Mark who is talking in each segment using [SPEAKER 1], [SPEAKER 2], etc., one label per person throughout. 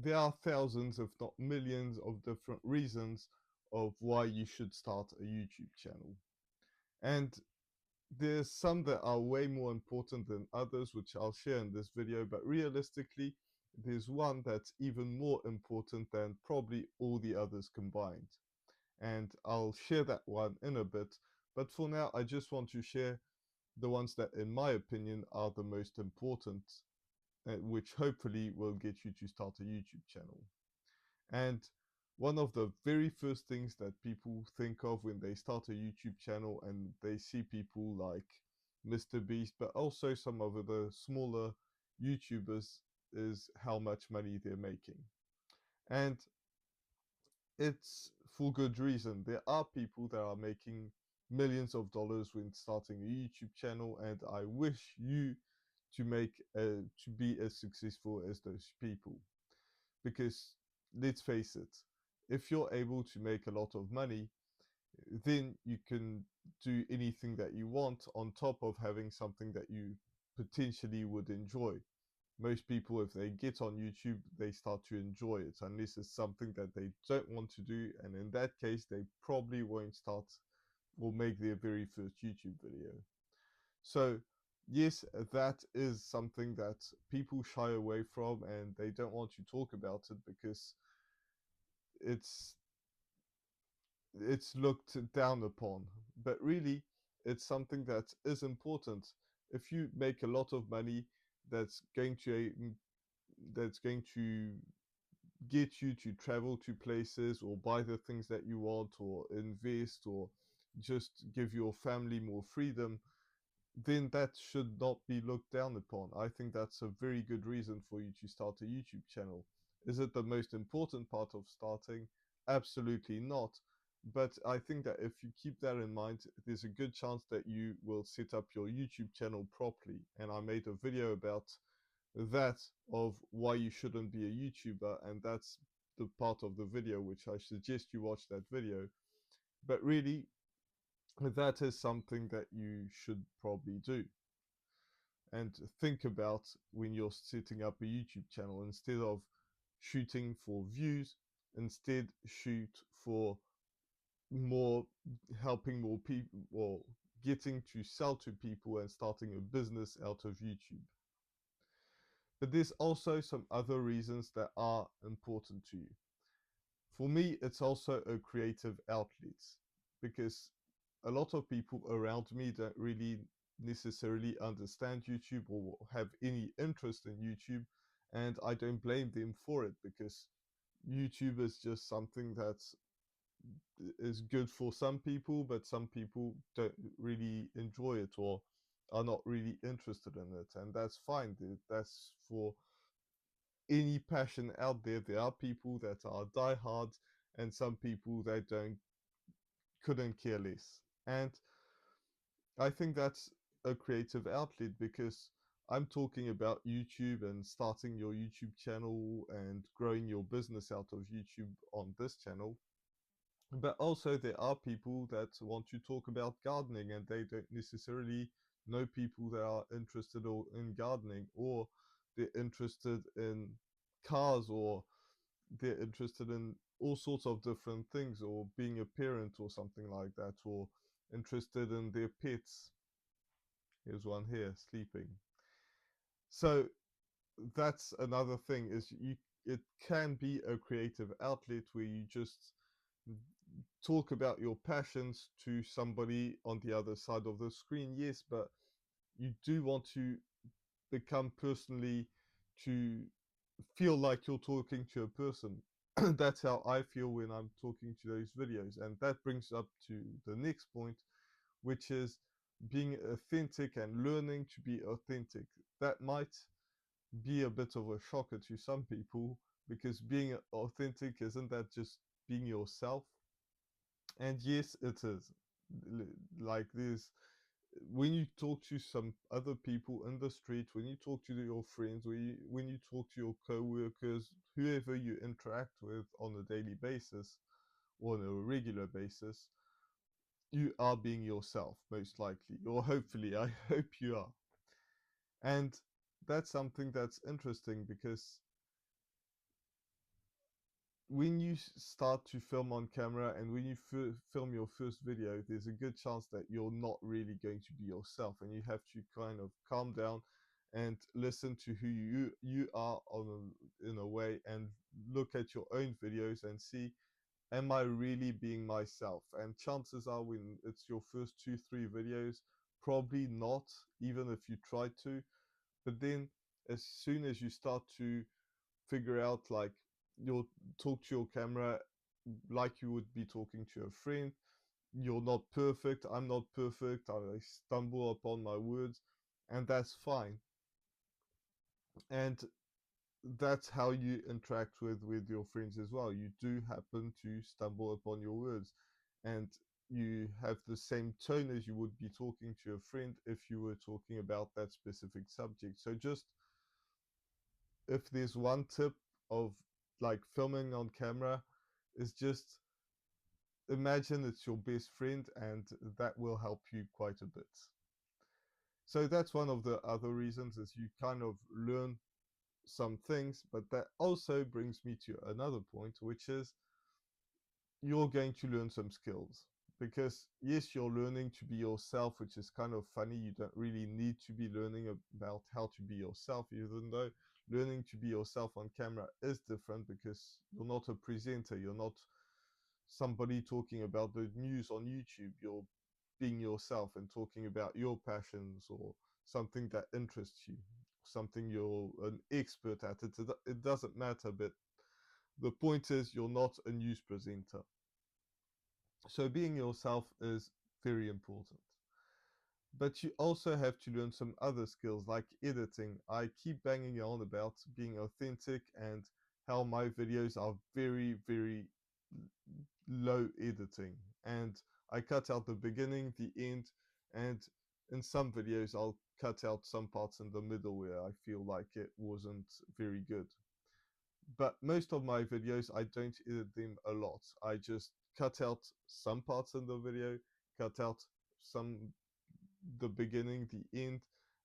[SPEAKER 1] there are thousands, if not millions, of different reasons of why you should start a YouTube channel. And there's some that are way more important than others, which I'll share in this video, but realistically, there's one that's even more important than probably all the others combined. And I'll share that one in a bit. But for now, I just want to share the ones that, in my opinion, are the most important, which hopefully will get you to start a YouTube channel. And one of the very first things that people think of when they start a YouTube channel and they see people like Mr. Beast, but also some of the smaller YouTubers, is how much money they're making. And it's for good reason. There are people that are making millions of dollars when starting a YouTube channel, and I wish you to be as successful as those people. Because let's face it, if you're able to make a lot of money, then you can do anything that you want on top of having something that you potentially would enjoy. Most people, if they get on YouTube, they start to enjoy it, unless it's something that they don't want to do. And in that case, they probably won't start or make their very first YouTube video. So, yes, that is something that people shy away from and they don't want to talk about it because it's it's looked down upon. But really, it's something that is important. If you make a lot of money, that's going to that's going to get you to travel to places or buy the things that you want or invest or just give your family more freedom, then that should not be looked down upon. I think that's a very good reason for you to start a YouTube channel. Is it the most important part of starting? Absolutely not. But I think that if you keep that in mind, there's a good chance that you will set up your YouTube channel properly. And I made a video about that, of why you shouldn't be a YouTuber, and that's the part of the video which I suggest you watch that video. But really, that is something that you should probably do and think about when you're setting up a YouTube channel. Instead of shooting for views, instead shoot for more, helping more people, or getting to sell to people and starting a business out of YouTube. But there's also some other reasons that are important to you. For me, it's also a creative outlet, because a lot of people around me don't really necessarily understand YouTube or have any interest in YouTube, and I don't blame them for it, because YouTube is just something that is good for some people, but some people don't really enjoy it or are not really interested in it, and that's fine. That's for any passion out there. There are people that are diehards and some people that don't couldn't care less. And I think that's a creative outlet, because I'm talking about YouTube and starting your YouTube channel and growing your business out of YouTube on this channel. But also there are people that want to talk about gardening and they don't necessarily know people that are interested in gardening, or they're interested in cars, or they're interested in all sorts of different things, or being a parent or something like that, or interested in their pets. Here's one here sleeping. So that's another thing, is it can be a creative outlet where you just talk about your passions to somebody on the other side of the screen. Yes, but you do want to become personally, to feel like you're talking to a person. That's how I feel when I'm talking to those videos. And that brings up to the next point, which is being authentic and learning to be authentic. That might be a bit of a shocker to some people, because being authentic, isn't that just being yourself? And yes, it is. Like this, when you talk to some other people in the street, when you talk to your friends, when you talk to your co-workers, whoever you interact with on a daily basis or on a regular basis, you are being yourself, most likely, or hopefully. I hope you are. And that's something that's interesting, because when you start to film on camera and when you film your first video, there's a good chance that you're not really going to be yourself, and you have to kind of calm down and listen to who you are in a way, and look at your own videos and see, am I really being myself? And chances are, when it's your first 2 3 videos, probably not, even if you try to. But then as soon as you start to figure out, like, you'll talk to your camera like you would be talking to a friend. You're not perfect, I'm not perfect, I stumble upon my words, and that's fine. And that's how you interact with your friends as well. You do happen to stumble upon your words, and you have the same tone as you would be talking to a friend if you were talking about that specific subject. So just, if there's one tip of like filming on camera, is just imagine it's your best friend, and that will help you quite a bit. So that's one of the other reasons, is you kind of learn some things. But that also brings me to another point, which is you're going to learn some skills. Because yes, you're learning to be yourself, which is kind of funny. You don't really need to be learning about how to be yourself, even though learning to be yourself on camera is different, because you're not a presenter, you're not somebody talking about the news on YouTube. You're being yourself and talking about your passions, or something that interests you, something you're an expert at. It doesn't matter, but the point is, you're not a news presenter. So being yourself is very important. But you also have to learn some other skills like editing. I keep banging on about being authentic and how my videos are very, very low editing. And I cut out the beginning, the end, and in some videos I'll cut out some parts in the middle where I feel like it wasn't very good. But most of my videos, I don't edit them a lot. I just cut out some parts in the video, cut out some, the beginning, the end,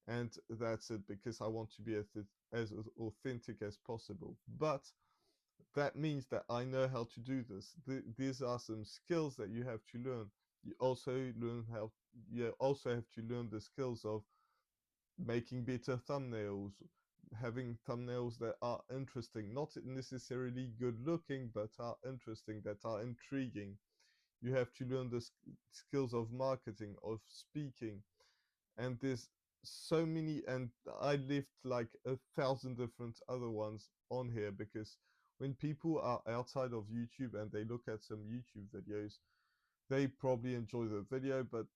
[SPEAKER 1] and that's it, because I want to be as authentic as possible. But that means that I know how to do this. These are some skills that you have to learn. You also learn how. You also have to learn the skills of making better thumbnails, having thumbnails that are interesting, not necessarily good looking, but are interesting, that are intriguing. You have to learn the skills of marketing, of speaking, and there's so many, and I left like 1,000 different other ones on here, because when people are outside of YouTube and they look at some YouTube videos, they probably enjoy the video, but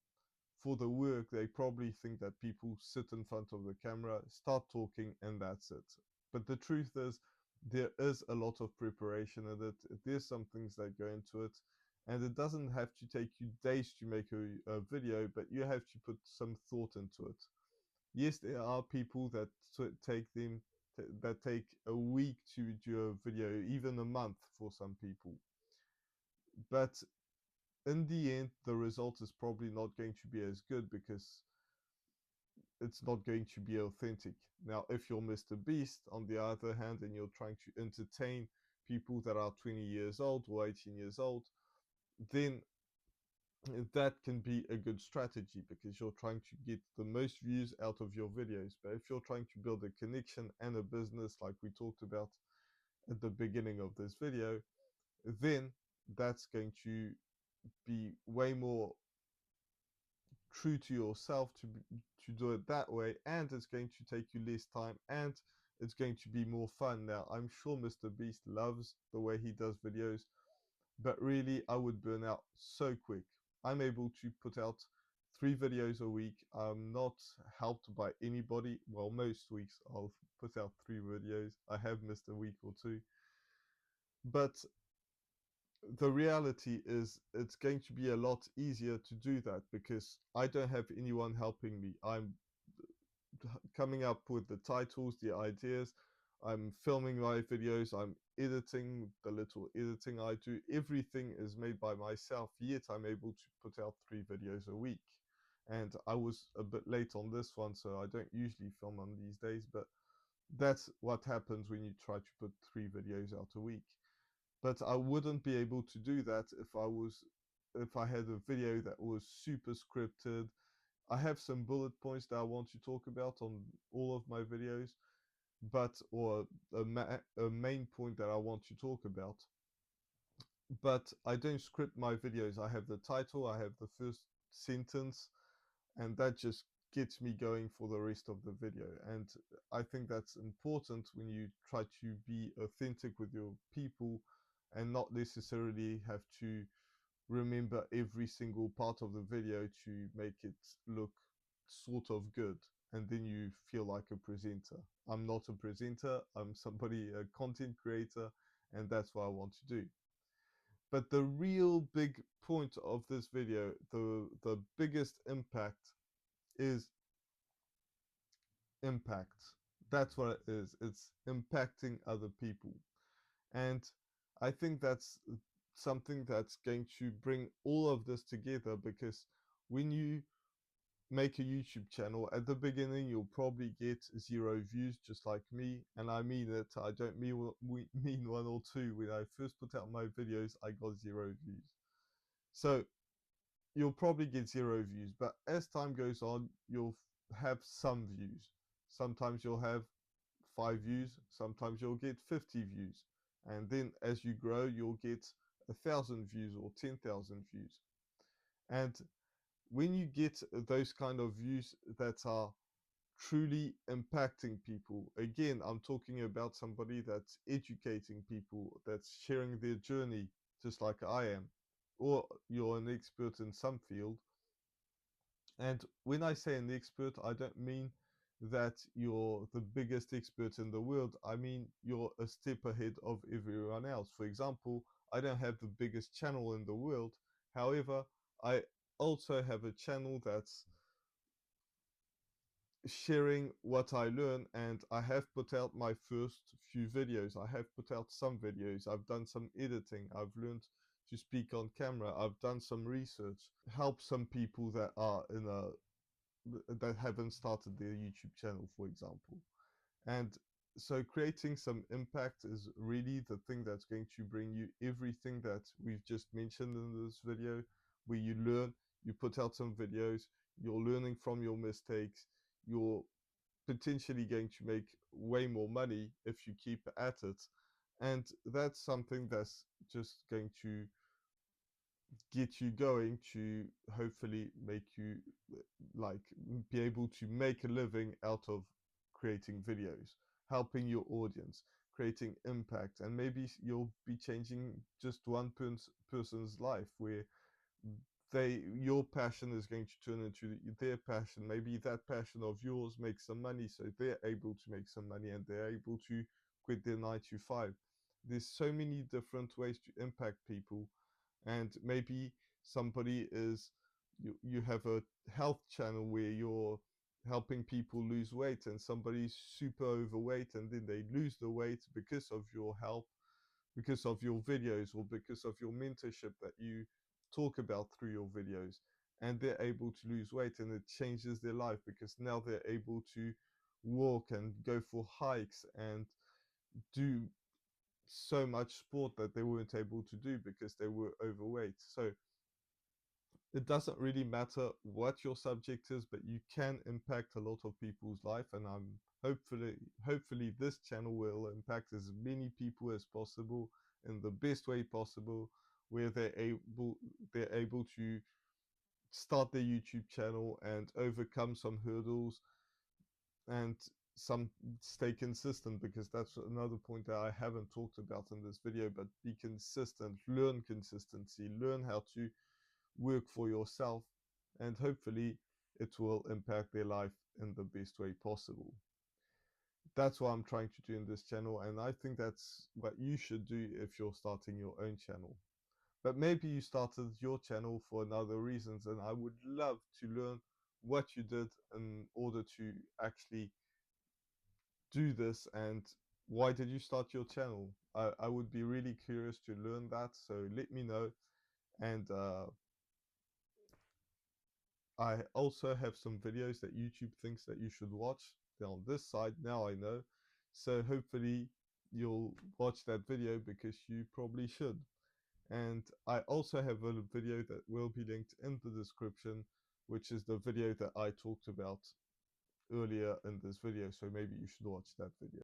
[SPEAKER 1] for the work, they probably think that people sit in front of the camera, start talking, and that's it. But the truth is, there is a lot of preparation in it. There's some things that go into it, and it doesn't have to take you days to make a video, but you have to put some thought into it. Yes, there are people that that take a week to do a video, even a month for some people. But in the end, the result is probably not going to be as good, because it's not going to be authentic. Now, if you're Mr. Beast, on the other hand, and you're trying to entertain people that are 20 years old or 18 years old, then that can be a good strategy, because you're trying to get the most views out of your videos. But if you're trying to build a connection and a business, like we talked about at the beginning of this video, then that's going to be way more true to yourself to do it that way, and it's going to take you less time, and it's going to be more fun. Now, I'm sure Mr. Beast loves the way he does videos, but really, I would burn out so quick. I'm able to put out 3 videos a week. I'm not helped by anybody. Well, most weeks I'll put out 3 videos. I have missed a week or two, but the reality is it's going to be a lot easier to do that, because I don't have anyone helping me. I'm coming up with the titles, the ideas. I'm filming my videos. I'm editing the little editing I do. Everything is made by myself, yet I'm able to put out 3 videos a week. And I was a bit late on this one, so I don't usually film on these days, but that's what happens when you try to put 3 videos out a week. but I wouldn't be able to do that if I had a video that was super scripted. I have some bullet points that I want to talk about on all of my videos, or a main point that I want to talk about. But I don't script my videos. I have the title, I have the first sentence, and that just gets me going for the rest of the video. And I think that's important when you try to be authentic with your people and not necessarily have to remember every single part of the video to make it look sort of good, and then you feel like a presenter. I'm not a presenter, I'm somebody, a content creator, and that's what I want to do. But the real big point of this video, the biggest impact, is impact. That's what it is. It's impacting other people. And I think that's something that's going to bring all of this together, because when you make a YouTube channel, at the beginning you'll probably get 0 views, just like me, and I mean it. I don't mean 1 or 2. When I first put out my videos, I got 0 views. So you'll probably get 0 views, but as time goes on, you'll have some views. Sometimes you'll have 5 views, sometimes you'll get 50 views, and then as you grow, you'll get 1,000 views or 10,000 views. And when you get those kind of views that are truly impacting people, again, I'm talking about somebody that's educating people, that's sharing their journey, just like I am, or you're an expert in some field. And when I say an expert, I don't mean that you're the biggest expert in the world. I mean, you're a step ahead of everyone else. For example, I don't have the biggest channel in the world. However, I also have a channel that's sharing what I learn, and I have put out my first few videos. I have put out some videos. I've done some editing. I've learned to speak on camera. I've done some research, help some people that are in a that haven't started their YouTube channel, for example. And so creating some impact is really the thing that's going to bring you everything that we've just mentioned in this video, where you learn, you put out some videos, you're learning from your mistakes, you're potentially going to make way more money if you keep at it. And that's something that's just going to get you going to hopefully make you like be able to make a living out of creating videos, helping your audience, creating impact, and maybe you'll be changing just one person's life, where your passion is going to turn into their passion. Maybe that passion of yours makes some money, so they're able to make some money and they're able to quit their 9 to 5. There's so many different ways to impact people. And maybe somebody is you have a health channel where you're helping people lose weight, and somebody's super overweight and then they lose the weight because of your help, because of your videos, or because of your mentorship that you talk about through your videos, and they're able to lose weight, and it changes their life because now they're able to walk and go for hikes and do so much sport that they weren't able to do because they were overweight. So it doesn't really matter what your subject is, but you can impact a lot of people's life. And I'm hopefully this channel will impact as many people as possible in the best way possible, where they're able to start their YouTube channel and overcome some hurdles, and stay consistent, because that's another point that I haven't talked about in this video. But be consistent, learn consistency, learn how to work for yourself, and hopefully it will impact their life in the best way possible. That's what I'm trying to do in this channel, and I think that's what you should do if you're starting your own channel. But maybe you started your channel for another reasons, and I would love to learn what you did in order to actually do this, and why did you start your channel. I would be really curious to learn that, so let me know. And I also have some videos that YouTube thinks that you should watch. They're on this side, now I know. So hopefully you'll watch that video because you probably should. And I also have a video that will be linked in the description, which is the video that I talked about earlier in this video. So maybe you should watch that video.